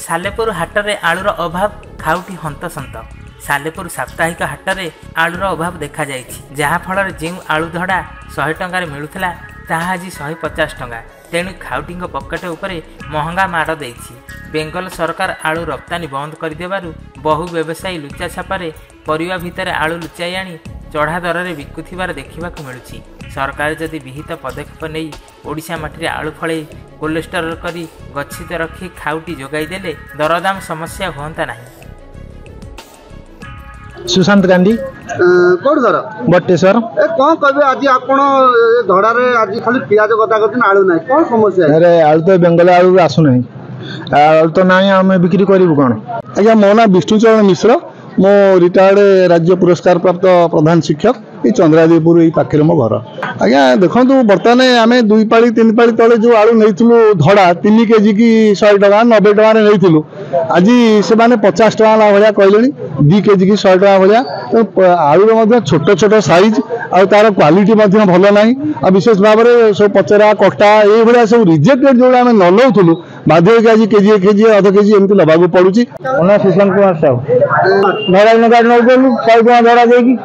सालेपुर हाटरे आलुर अभाव खाउटी हंतसंत। सालेपुर साप्ताहिक हाटरे आलुर अभाव देखा जाइछि, जहा फल जो आलु धड़ा 100 टंकार मिलुथिला ताहा आज 150 टंका। तेणु खाउटी पकेट उपरे महंगा माड़ देइछि। बेंगल सरकार आलु रप्तानी बंद करदेबारु बहु व्यवसायी लुचा छापारे परिवा भितर आलु लुचाई आनी चढ़ा दर में बिकुथिबार देखिबाकु मिलुछि। सरकार जदि विहित पदक्षेप नहीं ओडिशा माटी आलु फले कोलेस्टोल करी गच्छित रखी खाउटी जोगाई देले दरदाम समस्या होता नहीं। सुशांत गांधी कौन घर बटेश्वर कौन कहे आज आप धड़ारे आज खाली पियाज कथा कर आलू ना कौन समस्या? अरे आलू तो बेंगल आलू आसुना आलू तो ना आम बिक्री करूँ कौन? आज्ञा मो ना विष्णुचरण मिश्र मो रिटायर्ड राज्य पुरस्कार प्राप्त प्रधान शिक्षक ये चंद्रादेवपुर ये पाखे मो घर। आज्ञा देखो बर्तमान आम 2 पाली 3 पाली तले जो आलू नहीं धड़ा 3 केजी की 100 टका 90 टका नहीं आज से 50 टका भाया कहले 2 केजी की 100 टका भाया। तो आलू छोट छोट साइज आ तार क्वालिटी भल ना आ विशेष भाव में सब पचरा कटा ये सब रिजेक्टेड जो आम न नौलु बाध्य आज केजी केजी अध केजी एमती लगा पड़ू। सुशांत कुमार साहू धड़ा नौ 100 टका धड़ा देगी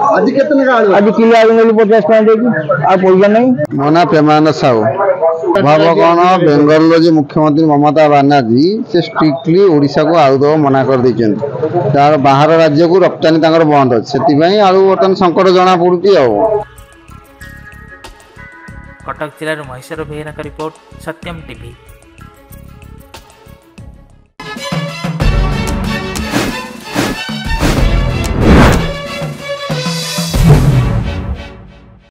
आज आज किलो आलू नेलु 50 टका देगी आ पैसा नहीं। मो ना प्रेमानंद साहू भाव कौन बेंगल जो मुख्यमंत्री ममता बनर्जी से स्ट्रिक्टली ओडिशा को आलू दवा मना कर देछन। तार बाहर राज्य को रप्तानी तांकर बंद अछि सेति आलू बर्तन संकट जना पड़ुती। कटक जिलार महेश्वर बेहेरा का रिपोर्ट सत्यम टीवी।